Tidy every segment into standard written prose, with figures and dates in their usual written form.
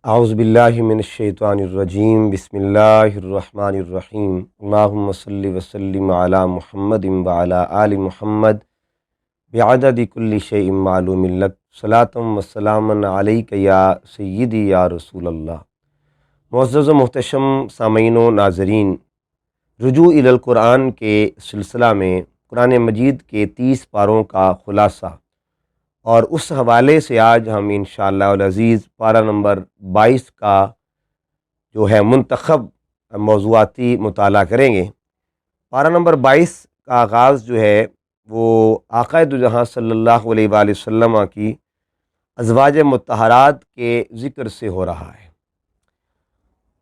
اعوذ باللہ من الشیطان الرجیم، بسم اللہ الرحمن الرحیم، اللہم صلی وسلم علی محمد وعلی آل محمد بعدد کل شیء معلوم لک، صلاۃ و سلاما علیک یا سیدی یا رسول اللہ۔ معزز و محتشم سامعین و ناظرین، رجوع الی القرآن کے سلسلہ میں قرآن مجید کے 30 پاروں کا خلاصہ، اور اس حوالے سے آج ہم انشاءاللہ العزیز پارہ نمبر 22 کا جو ہے منتخب موضوعاتی مطالعہ کریں گے۔ پارہ نمبر 22 کا آغاز جو ہے وہ آقا دو جہاں صلی اللہ علیہ وآلہ وسلم کی ازواج مطہرات کے ذکر سے ہو رہا ہے،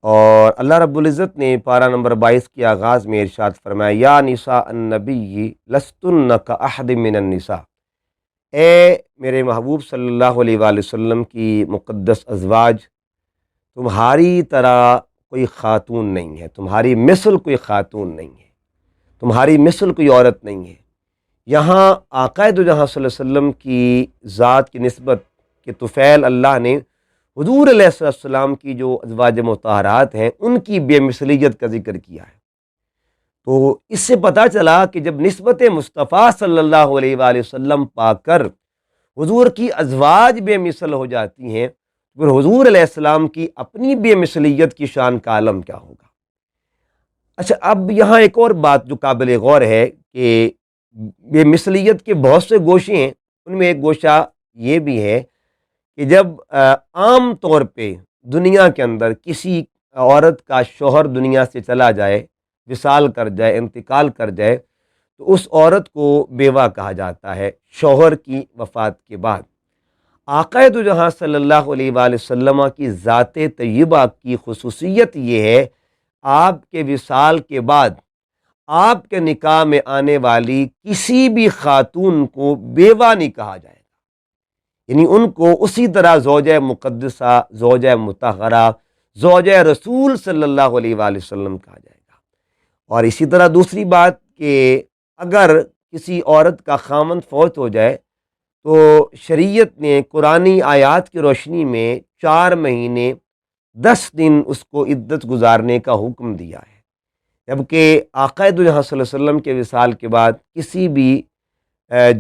اور اللہ رب العزت نے پارہ نمبر 22 کے آغاز میں ارشاد فرمایا، یا نساء النبی لستن کاحد من النساء، اے میرے محبوب صلی اللہ علیہ وآلہ وسلم کی مقدس ازواج، تمہاری طرح کوئی خاتون نہیں ہے، تمہاری مثل کوئی خاتون نہیں ہے، تمہاری مثل کوئی عورت نہیں ہے۔ یہاں آقا دو جہاں صلی اللہ علیہ وسلم کی ذات کی نسبت کے طفیل اللہ نے حضور علیہ السلام کی جو ازواج مطہرات ہیں ان کی بے مثلیت کا ذکر کیا ہے۔ تو اس سے پتہ چلا کہ جب نسبت مصطفیٰ صلی اللہ علیہ وآلہ وسلم پا کر حضور کی ازواج بے مثل ہو جاتی ہیں، پھر حضور علیہ السلام کی اپنی بے مثلیت کی شان کا عالم کیا ہوگا۔ اچھا، اب یہاں ایک اور بات جو قابل غور ہے کہ بے مثلیت کے بہت سے گوشے ہیں، ان میں ایک گوشہ یہ بھی ہے کہ جب عام طور پہ دنیا کے اندر کسی عورت کا شوہر دنیا سے چلا جائے، وصال کر جائے، انتقال کر جائے، تو اس عورت کو بیوہ کہا جاتا ہے شوہر کی وفات کے بعد۔ آقا دو جہاں صلی اللہ علیہ وآلہ وسلم کی ذات طیبہ کی خصوصیت یہ ہے، آپ کے وصال کے بعد آپ کے نکاح میں آنے والی کسی بھی خاتون کو بیوہ نہیں کہا جائے گا، یعنی ان کو اسی طرح زوجہ مقدسہ، زوجہ مطہرہ، زوجہ رسول صلی اللہ علیہ وآلہ وسلم کہا جائے گا۔ اور اسی طرح دوسری بات کہ اگر کسی عورت کا خامند فوت ہو جائے تو شریعت نے قرآنی آیات کی روشنی میں 4 مہینے 10 دن اس کو عدت گزارنے کا حکم دیا ہے، جبکہ آقا دو جہاں صلی اللہ علیہ وسلم کے وصال کے بعد کسی بھی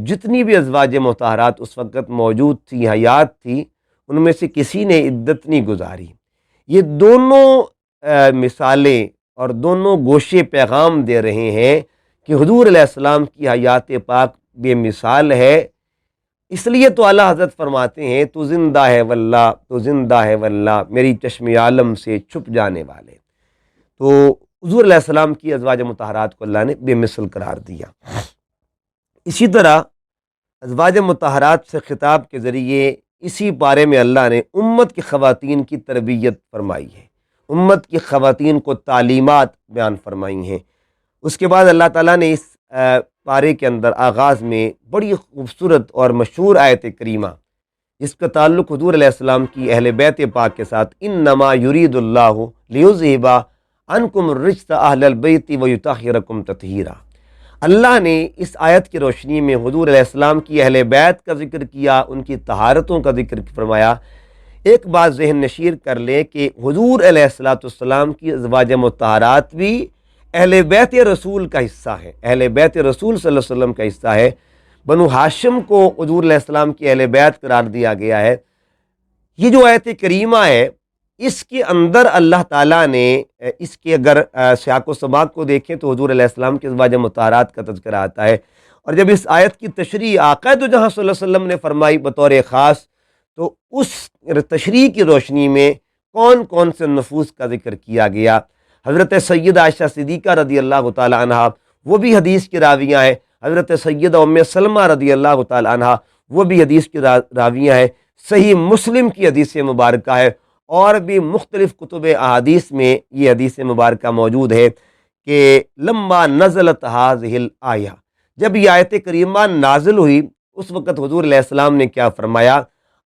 جتنی بھی ازواج مطہرات اس وقت موجود تھی، حیات تھی، ان میں سے کسی نے عدت نہیں گزاری۔ یہ دونوں مثالیں اور دونوں گوشے پیغام دے رہے ہیں کہ حضور علیہ السلام کی حیات پاک بے مثال ہے۔ اس لیے تو اعلیٰ حضرت فرماتے ہیں، تو زندہ ہے واللہ، تو زندہ ہے واللہ، میری چشم عالم سے چھپ جانے والے۔ تو حضور علیہ السلام کی ازواج مطہرات کو اللہ نے بے مثل قرار دیا۔ اسی طرح ازواج مطہرات سے خطاب کے ذریعے اسی پارے میں اللہ نے امت کی خواتین کی تربیت فرمائی ہے، امت کی خواتین کو تعلیمات بیان فرمائی ہیں۔ اس کے بعد اللہ تعالیٰ نے اس پارے کے اندر آغاز میں بڑی خوبصورت اور مشہور آیت کریمہ جس کا تعلق حضور علیہ السلام کی اہل بیت پاک کے ساتھ، انما یرید اللہ لیذہب عنکم الرجس اہل البیت ویطہرکم تطہیرا، اللہ نے اس آیت کی روشنی میں حضور علیہ السلام کی اہل بیت کا ذکر کیا، ان کی طہارتوں کا ذکر فرمایا۔ ایک بات ذہن نشیر کر لیں کہ حضور علیہ السلام کی ازواج مطہرات بھی اہل بیت رسول کا حصہ ہے، اہل بیت رسول صلی اللہ علیہ وسلم کا حصہ ہے۔ بنو ہاشم کو حضور علیہ السلام کی اہل بیت قرار دیا گیا ہے۔ یہ جو آیت کریمہ ہے اس کے اندر اللہ تعالیٰ نے اس کے اگر سیاق و سباق کو دیکھیں تو حضور علیہ السلام کے ازواج مطہرات کا تذکرہ آتا ہے، اور جب اس آیت کی تشریح آقا دو جہاں صلی اللہ علیہ وسلم نے فرمائی بطور خاص، تو اس تشریح کی روشنی میں کون کون سے نفوس کا ذکر کیا گیا۔ حضرت سیدہ عائشہ صدیقہ رضی اللہ تعالی عنہا وہ بھی حدیث کی راویہ ہیں، حضرت سیدہ ام سلمہ رضی اللہ تعالی عنہا وہ بھی حدیث کی راویہ ہیں، صحیح مسلم کی حدیث مبارکہ ہے، اور بھی مختلف کتب احادیث میں یہ حدیث مبارکہ موجود ہے کہ لما نزلت هذه الآیہ، جب یہ آیت کریمہ نازل ہوئی اس وقت حضور علیہ السلام نے کیا فرمایا؟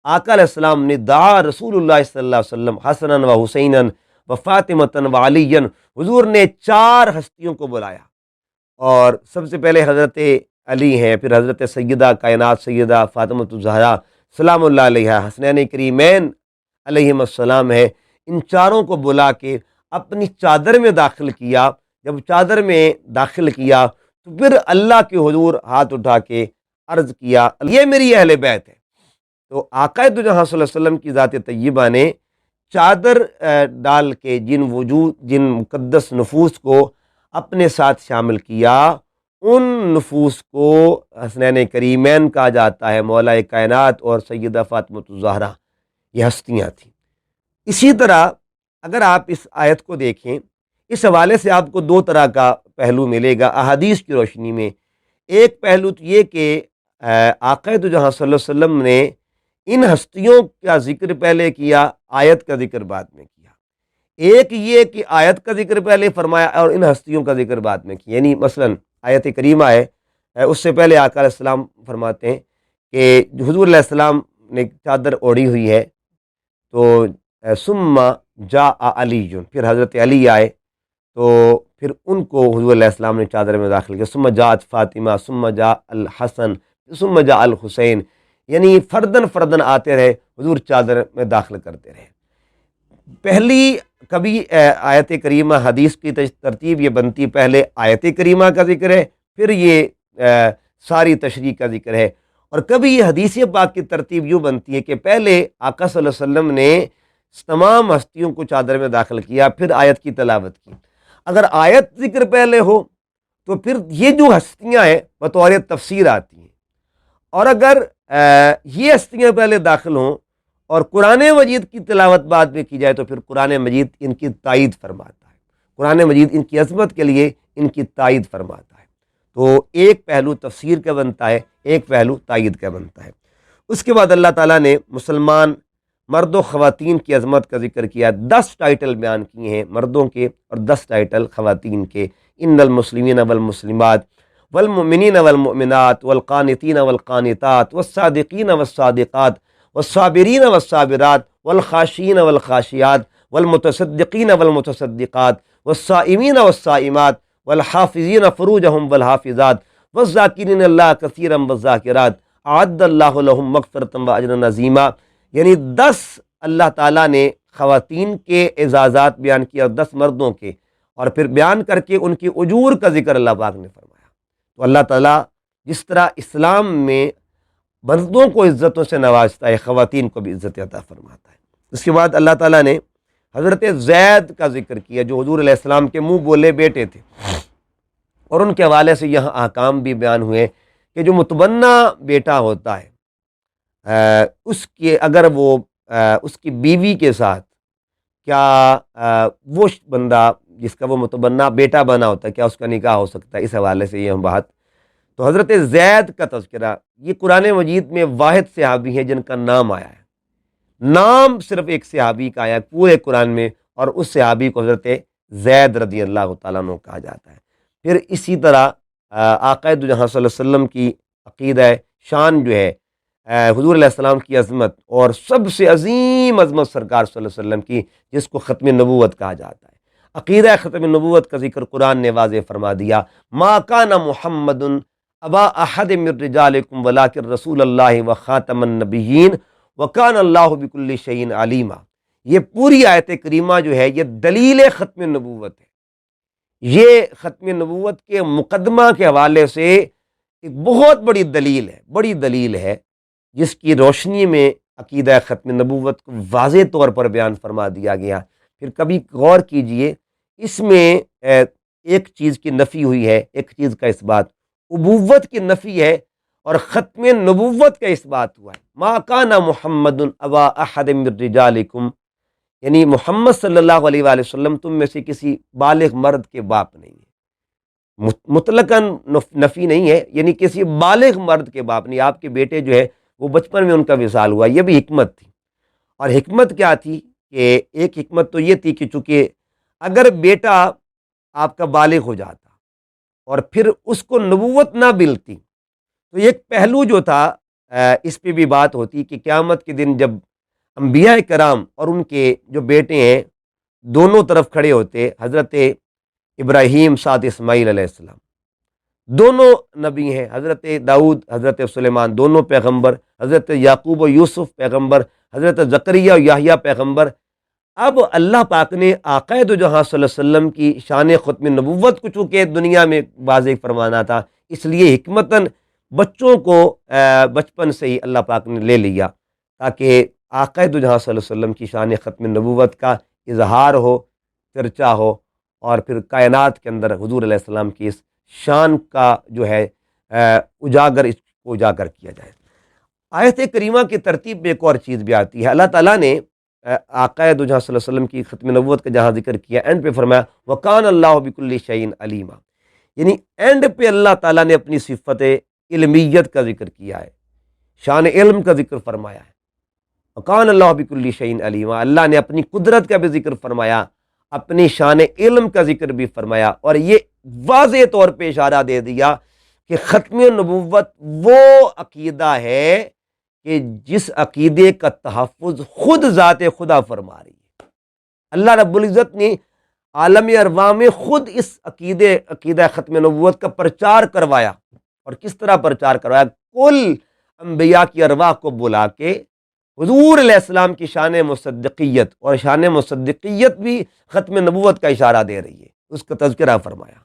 آقا علیہ السلام نے دعا رسول اللہ صلی اللہ علیہ وسلم حسنا و حسینا و فاطمۃ و علی، حضور نے 4 ہستیوں کو بلایا، اور سب سے پہلے حضرت علی ہیں، پھر حضرت سیدہ کائنات سیدہ فاطمۃ الزہرا سلام اللہ علیہا، حسنین کریمین علیہم السلام ہے، ان چاروں کو بلا کے اپنی چادر میں داخل کیا۔ جب چادر میں داخل کیا تو پھر اللہ کے حضور ہاتھ اٹھا کے عرض کیا، یہ میری اہل بیت ہے۔ تو آقا دو جہاں صلی اللہ علیہ وسلم کی ذات طیبہ نے چادر ڈال کے جن مقدس نفوس کو اپنے ساتھ شامل کیا، ان نفوس کو حسنین کریمین کہا جاتا ہے، مولا کائنات اور سیدہ فاطمہ الزہرا، یہ ہستیاں تھیں۔ اسی طرح اگر آپ اس آیت کو دیکھیں، اس حوالے سے آپ کو دو طرح کا پہلو ملے گا احادیث کی روشنی میں۔ ایک پہلو تو یہ کہ آقا دو جہاں صلی اللہ علیہ وسلم نے ان ہستیوں کا ذکر پہلے کیا، آیت کا ذکر بعد میں کیا۔ ایک یہ کہ آیت کا ذکر پہلے فرمایا اور ان ہستیوں کا ذکر بعد میں کیا، یعنی مثلا آیت کریمہ ہے، اس سے پہلے آقا علیہ السلام فرماتے ہیں کہ حضور علیہ السلام نے چادر اوڑھی ہوئی ہے، تو ثم جاء علی، پھر حضرت علی آئے تو پھر ان کو حضور علیہ السلام نے چادر میں داخل کیا، ثم جاءت فاطمہ، ثم جاء الحسن، ثم جاء الحسین، یعنی فردن فردن آتے رہے، حضور چادر میں داخل کرتے رہے۔ پہلی کبھی آیت کریمہ حدیث کی ترتیب یہ بنتی، پہلے آیت کریمہ کا ذکر ہے، پھر یہ ساری تشریح کا ذکر ہے، اور کبھی یہ حدیث پاک کی ترتیب یوں بنتی ہے کہ پہلے آقا صلی اللہ علیہ وسلم نے تمام ہستیوں کو چادر میں داخل کیا، پھر آیت کی تلاوت کی۔ اگر آیت ذکر پہلے ہو تو پھر یہ جو ہستیاں ہیں بطور تفسیر آتی ہیں، اور اگر یہ ہستیاں پہلے داخل ہوں اور قرآن مجید کی تلاوت بعد میں کی جائے تو پھر قرآن مجید ان کی تائید فرماتا ہے، قرآن مجید ان کی عظمت کے لیے ان کی تائید فرماتا ہے۔ تو ایک پہلو تفسیر کا بنتا ہے، ایک پہلو تائید کا بنتا ہے۔ اس کے بعد اللہ تعالیٰ نے مسلمان مرد و خواتین کی عظمت کا ذکر کیا، 10 ٹائٹل بیان کیے ہیں مردوں کے اور 10 ٹائٹل خواتین کے۔ ان المسلمین والمسلمات والمؤمنین والمؤمنات والقانتین والقانتات والصادقین والصادقات والصابرین والصابرات والخاشعین والخاشعات والمتصدقین والمتصدقات والصائمین والصائمات والحافظین فروجہم والحافظات والذاکرین اللہ کثیرا والذاکرات اعد اللہ لہم مغفرۃ واجرا عظیما۔ یعنی 10 اللہ تعالیٰ نے خواتین کے اعزازات بیان کیا اور 10 مردوں کے، اور پھر بیان کر کے ان کی اجور کا ذکر اللہ پاک نے فرمایا۔ تو اللہ تعالیٰ جس طرح اسلام میں مردوں کو عزتوں سے نوازتا ہے، خواتین کو بھی عزت عطا فرماتا ہے۔ اس کے بعد اللہ تعالیٰ نے حضرت زید کا ذکر کیا جو حضور علیہ السلام کے منہ بولے بیٹے تھے، اور ان کے حوالے سے یہاں احکام بھی بیان ہوئے کہ جو متبنہ بیٹا ہوتا ہے، اس کے اگر وہ اس کی بیوی کے ساتھ، کیا وہ بندہ جس کا وہ متبنہ بیٹا بنا ہوتا ہے، کیا اس کا نکاح ہو سکتا ہے؟ اس حوالے سے یہ ہم بات۔ تو حضرت زید کا تذکرہ، یہ قرآن مجید میں واحد صحابی ہیں جن کا نام آیا ہے، نام صرف ایک صحابی کا آیا ہے پورے قرآن میں، اور اس صحابی کو حضرت زید رضی اللہ تعالیٰ عنہ کہا جاتا ہے۔ پھر اسی طرح آقا دو جہاں صلی اللہ علیہ وسلم کی عقیدہ شان جو ہے، حضور علیہ السلام کی عظمت، اور سب سے عظیم عظمت سرکار صلی اللہ علیہ وسلم کی، جس کو ختم نبوت کہا جاتا ہے۔ عقیدہ ختم نبوت کا ذکر قرآن نے واضح فرما دیا، ما کان محمد ابا احد من رجالکم ولکن رسول اللہ وخاتم النبیین وکان اللہ بکل شیء علیما۔ یہ پوری آیت کریمہ جو ہے یہ دلیل ختم نبوت ہے، یہ ختم نبوت کے مقدمہ کے حوالے سے ایک بہت بڑی دلیل ہے جس کی روشنی میں عقیدہ ختم نبوت کو واضح طور پر بیان فرما دیا گیا۔ پھر کبھی غور کیجئے، اس میں ایک چیز کی نفی ہوئی ہے، ایک چیز کا اثبات، ابوت کی نفی ہے اور ختم نبوت کا اثبات ہوا ہے۔ ما کان محمد ابا احد من رجالکم، یعنی محمد صلی اللہ علیہ وآلہ وسلم تم میں سے کسی بالغ مرد کے باپ نہیں ہے، مطلقاً نفی نہیں ہے، یعنی کسی بالغ مرد کے باپ نہیں۔ آپ کے بیٹے جو ہے وہ بچپن میں ان کا وصال ہوا، یہ بھی حکمت تھی۔ اور حکمت کیا تھی کہ ایک حکمت تو یہ تھی کہ چونکہ اگر بیٹا آپ کا بالغ ہو جاتا اور پھر اس کو نبوت نہ ملتی تو ایک پہلو جو تھا اس پہ بھی بات ہوتی کہ قیامت کے دن جب انبیاء کرام اور ان کے جو بیٹے ہیں دونوں طرف کھڑے ہوتے، حضرت ابراہیم ساتھ اسماعیل علیہ السلام، دونوں نبی ہیں، حضرت داؤد حضرت سلیمان دونوں پیغمبر، حضرت یعقوب و یوسف پیغمبر، حضرت زکریا اور یحییٰ پیغمبر۔ اب اللہ پاک نے آقا دو جہاں صلی اللہ علیہ وسلم کی شان ختم نبوت کو چونکہ دنیا میں واضح فرمانا تھا، اس لیے حکمتاً بچوں کو بچپن سے ہی اللہ پاک نے لے لیا تاکہ آقا دو جہاں صلی اللہ علیہ وسلم کی شان ختم نبوت کا اظہار ہو، چرچا ہو، اور پھر کائنات کے اندر حضور علیہ السلام کی اس شان کا جو ہے اس کو اجاگر کیا جائے۔ آیت کریمہ کی ترتیب میں ایک اور چیز بھی آتی ہے۔ اللہ تعالیٰ نے آقا دو جہاں صلی اللہ علیہ وسلم کی ختم نبوت کا جہاں ذکر کیا، اینڈ پہ فرمایا وَقَانَ اللَّهُ بِكُلِّ شَيْءٍ عَلِيمًا، یعنی اینڈ پہ اللہ تعالیٰ نے اپنی صفت علمیت کا ذکر کیا ہے، شان علم کا ذکر فرمایا ہے۔ وَقَانَ اللَّهُ بِكُلِّ شَيْءٍ عَلِيمًا، اللہ نے اپنی قدرت کا بھی ذکر فرمایا، اپنی شان علم کا ذکر بھی فرمایا، اور یہ واضح طور پہ اشارہ دے دیا کہ ختم نبوت وہ عقیدہ ہے کہ جس عقیدے کا تحفظ خود ذات خدا فرما رہی ہے۔ اللہ رب العزت نے عالم ارواح میں خود اس عقیدہ ختم نبوت کا پرچار کروایا۔ اور کس طرح پرچار کروایا؟ کل انبیاء کی ارواح کو بلا کے حضور علیہ السلام کی شان مصدقیت، اور شان مصدقیت بھی ختم نبوت کا اشارہ دے رہی ہے، اس کا تذکرہ فرمایا۔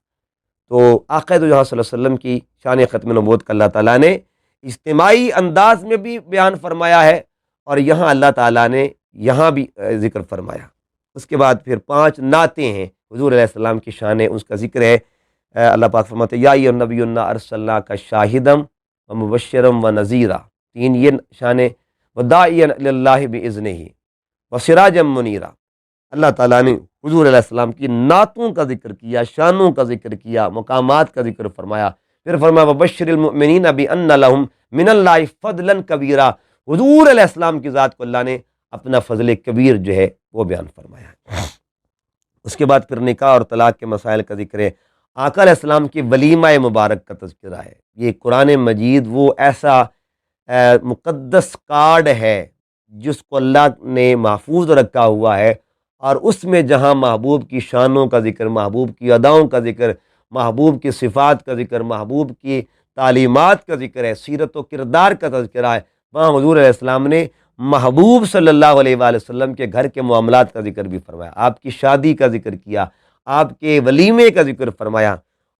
تو آقا دو جہاں صلی اللہ علیہ وسلم کی شان ختم نبوت کا اللہ تعالیٰ نے اجتماعی انداز میں بھی بیان فرمایا ہے، اور یہاں اللہ تعالیٰ نے یہاں بھی ذکر فرمایا۔ اس کے بعد پھر 5 نعتیں ہیں حضور علیہ السلام کی شان، اس کا ذکر ہے۔ اللہ پاک فرماتے ہیں یا ایھا النبی انا ارسلناک شاہدا ومبشرا ونذیرا، 3 یہ شان، وداعیا الی اللہ باذنہ وسراجا منیرا۔ اللہ تعالیٰ نے حضور علیہ السلام کی نعتوں کا ذکر کیا، شانوں کا ذکر کیا، مقامات کا ذکر فرمایا۔ پھر فرمایا وبشر المؤمنین بان لہم من اللہ فضلا کبیرا، حضور علیہ السلام کی ذات کو اللہ نے اپنا فضل کبیر جو ہے وہ بیان فرمایا۔ اس کے بعد پھر نکاح اور طلاق کے مسائل کا ذکر ہے۔ آقا علیہ السلام کی ولیمہ مبارک کا تذکرہ ہے۔ یہ قرآن مجید وہ ایسا مقدس کارڈ ہے جس کو اللہ نے محفوظ رکھا ہوا ہے، اور اس میں جہاں محبوب کی شانوں کا ذکر، محبوب کی اداؤں کا ذکر، محبوب کی صفات کا ذکر، محبوب کی تعلیمات کا ذکر ہے، سیرت و کردار کا تذکرہ ہے، وہاں حضور علیہ السلام نے محبوب صلی اللہ علیہ وآلہ وسلم کے گھر کے معاملات کا ذکر بھی فرمایا، آپ کی شادی کا ذکر کیا، آپ کے ولیمے کا ذکر فرمایا۔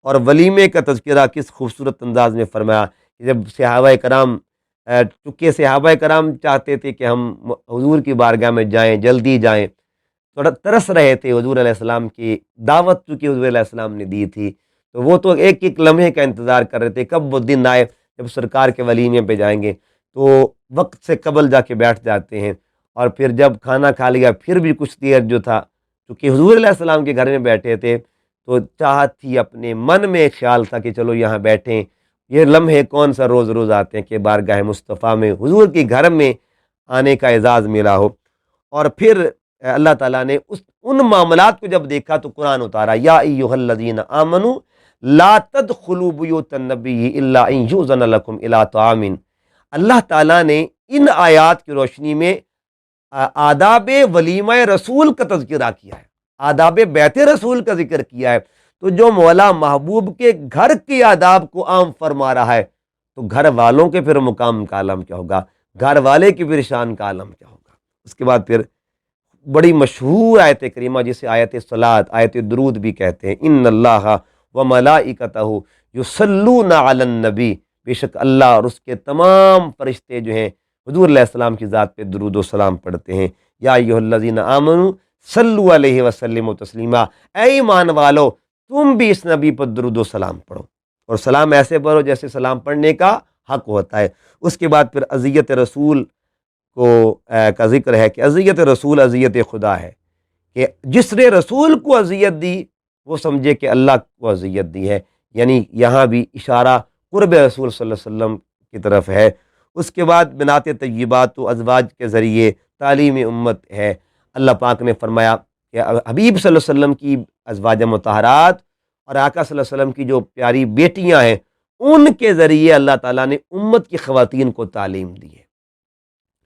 اور ولیمے کا تذکرہ کس خوبصورت انداز میں فرمایا، جب صحابہ کرام، چونکہ صحابہ کرام چاہتے تھے کہ ہم حضور کی بارگاہ میں جائیں، جلدی جائیں، تھوڑا ترس رہے تھے حضور علیہ السلام کی دعوت چونکہ حضور علیہ السلام نے دی تھی، تو وہ تو ایک ایک لمحے کا انتظار کر رہے تھے کب وہ دن آئے جب سرکار کے ولیمے پہ جائیں گے، تو وقت سے قبل جا کے بیٹھ جاتے ہیں۔ اور پھر جب کھانا کھا لیا پھر بھی کچھ دیر جو تھا، چونکہ حضور علیہ السلام کے گھر میں بیٹھے تھے تو چاہت تھی، اپنے من میں ایک خیال تھا کہ چلو یہاں بیٹھیں، یہ لمحے کون سا روز روز آتے ہیں کہ بارگاہ مصطفیٰ میں حضور کے گھر میں آنے کا اعزاز ملا ہو۔ اور پھر اللہ تعالیٰ نے ان معاملات کو جب دیکھا تو قرآن اتارا یا ایھا الذین آمنوا لا تدخلوا بیوت النبی الا ان یؤذن لکم الی طعام۔ اللہ تعالیٰ نے ان آیات کی روشنی میں آداب ولیمہ رسول کا تذکرہ کیا ہے، آداب بیت رسول کا ذکر کیا ہے۔ تو جو مولا محبوب کے گھر کی آداب کو عام فرما رہا ہے تو گھر والوں کے پھر مقام کا عالم کیا ہوگا، گھر والے کی پھر شان کا عالم کیا ہوگا۔ اس کے بعد پھر بڑی مشہور آیت کریمہ جسے آیت صلاۃ، آیت درود بھی کہتے ہیں، ان اللہ وملائکتہ یصلون علی النبی، بے شک اللہ اور اس کے تمام فرشتے جو ہیں حضور علیہ السلام کی ذات پہ درود و سلام پڑھتے ہیں۔ یا ایھا الذین آمنوا صلوا علیہ وسلموا تسلیما، اے ایمان والو تم بھی اس نبی پر درود و سلام پڑھو، اور سلام ایسے پڑھو جیسے سلام پڑھنے کا حق ہوتا ہے۔ اس کے بعد پھر اذیت رسول کا ذکر ہے کہ اذیت رسول اذیت خدا ہے، کہ جس نے رسول کو اذیت دی وہ سمجھے کہ اللہ کو اذیت دی ہے، یعنی یہاں بھی اشارہ قرب رسول صلی اللہ علیہ وسلم کی طرف ہے۔ اس کے بعد بنات طیبات و ازواج کے ذریعے تعلیم امت ہے۔ اللہ پاک نے فرمایا کہ حبیب صلی اللہ علیہ وسلم کی ازواج مطہرات اور آقا صلی اللہ علیہ وسلم کی جو پیاری بیٹیاں ہیں ان کے ذریعے اللہ تعالیٰ نے امت کی خواتین کو تعلیم دی ہے۔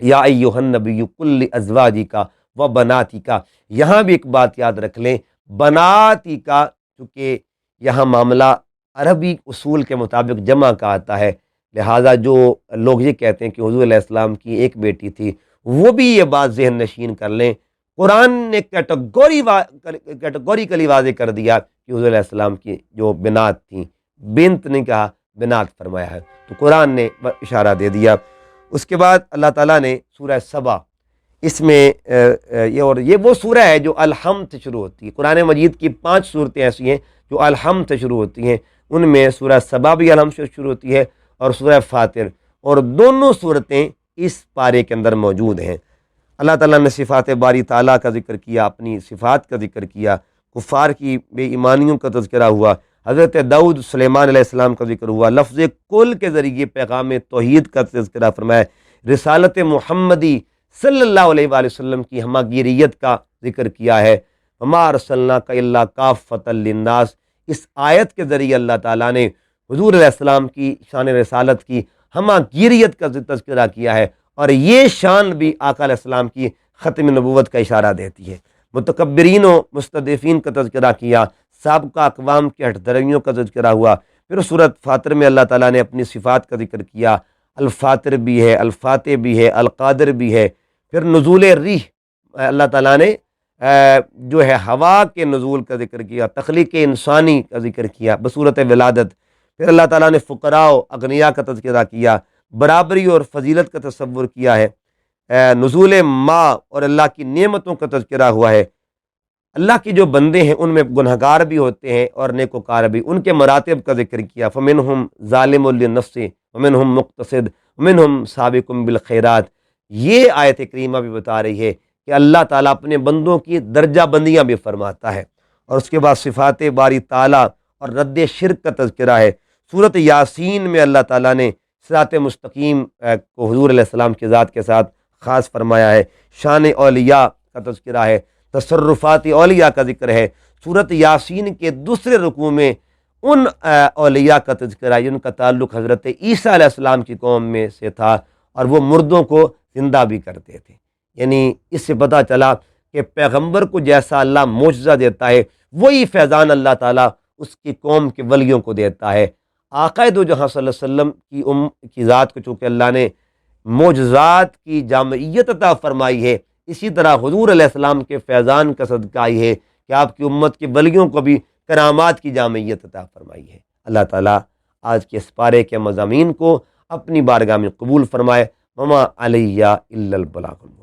یا ایھا النبی قل لازواجک و بناتک، یہاں بھی ایک بات یاد رکھ لیں، بناتی کا، چونکہ یہاں معاملہ عربی اصول کے مطابق جمع کا آتا ہے، لہٰذا جو لوگ یہ کہتے ہیں کہ حضور علیہ السلام کی ایک بیٹی تھی، وہ بھی یہ بات ذہن نشین کر لیں، قرآن نے کیٹیگوریکلی واضح کر دیا کہ حضور علیہ السلام کی جو بنات تھیں، بنت نہیں کہا، بنات فرمایا ہے، تو قرآن نے اشارہ دے دیا۔ اس کے بعد اللہ تعالیٰ نے سورہ سبا، اس میں یہ وہ سورہ ہے جو الحمد سے شروع ہوتی ہے۔ قرآن مجید کی 5 صورتیں ایسی ہیں جو الحمد سے شروع ہوتی ہیں، ان میں سورہ سبا بھی الحمد سے شروع ہوتی ہے اور سورہ فاطر، اور دونوں صورتیں اس پارے کے اندر موجود ہیں۔ اللہ تعالیٰ نے صفات باری تعالیٰ کا ذکر کیا، اپنی صفات کا ذکر کیا، کفار کی بے ایمانیوں کا تذکرہ ہوا، حضرت داؤد سلیمان علیہ السلام کا ذکر ہوا، لفظ کل کے ذریعے پیغام توحید کا تذکرہ فرمایا، رسالت محمدی صلی اللہ علیہ وآلہ وسلم کی ہماگیریت کا ذکر کیا ہے، وما ارسلناک الا کافۃ للناس۔ اس آیت کے ذریعے اللہ تعالیٰ نے حضور علیہ السلام کی شان رسالت کی ہماگیریت کا تذکرہ کیا ہے، اور یہ شان بھی آقا علیہ السلام کی ختم نبوت کا اشارہ دیتی ہے۔ متکبرین و مستضعفین کا تذکرہ کیا، سابقہ اقوام کی ہٹ دھرمیوں کا تذکرہ ہوا۔ پھر سورۃ فاطر میں اللہ تعالیٰ نے اپنی صفات کا ذکر کیا، الفاطر بھی ہے، الفاتح بھی ہے، القادر بھی ہے۔ پھر نزول ریح، اللہ تعالیٰ نے جو ہے ہوا کے نزول کا ذکر کیا، تخلیق انسانی کا ذکر کیا بصورت ولادت۔ پھر اللہ تعالیٰ نے فقراء و اغنیاء کا تذکرہ کیا، برابری اور فضیلت کا تصور کیا ہے، نزول ماء اور اللہ کی نعمتوں کا تذکرہ ہوا ہے۔ اللہ کی جو بندے ہیں ان میں گنہگار بھی ہوتے ہیں اور نیکوکار بھی، ان کے مراتب کا ذکر کیا، فمنہم ظالم لنفسہ ومنہم مقتصد ومنہم سابق بالخیرات۔ یہ آیت کریمہ بھی بتا رہی ہے کہ اللہ تعالیٰ اپنے بندوں کی درجہ بندیاں بھی فرماتا ہے۔ اور اس کے بعد صفات باری تعالیٰ اور رد شرک کا تذکرہ ہے۔ سورۃ یاسین میں اللہ تعالیٰ نے صراط مستقیم کو حضور علیہ السلام کی ذات کے ساتھ خاص فرمایا ہے، شان اولیاء کا تذکرہ ہے، تصرفات اولیاء کا ذکر ہے۔ سورۃ یاسین کے دوسرے رکوع میں ان اولیاء کا تذکرہ ہے جن کا تعلق حضرت عیسیٰ علیہ السلام کی قوم میں سے تھا، اور وہ مردوں کو زندہ بھی کرتے تھے۔ یعنی اس سے پتہ چلا کہ پیغمبر کو جیسا اللہ معجزہ دیتا ہے، وہی فیضان اللہ تعالیٰ اس کی قوم کے ولیوں کو دیتا ہے۔ آقا دو جہاں صلی اللہ علیہ وسلم کی ذات کو چونکہ اللہ نے معجزات کی جامعیت عطا فرمائی ہے، اسی طرح حضور علیہ السلام کے فیضان کا صدقہ ہی ہے کہ آپ کی امت کے ولیوں کو بھی کرامات کی جامعیت عطا فرمائی ہے۔ اللہ تعالیٰ آج کے اس پارے کے مضامین کو اپنی بارگاہ میں قبول فرمائے۔ وما علیہ الا البلاغ۔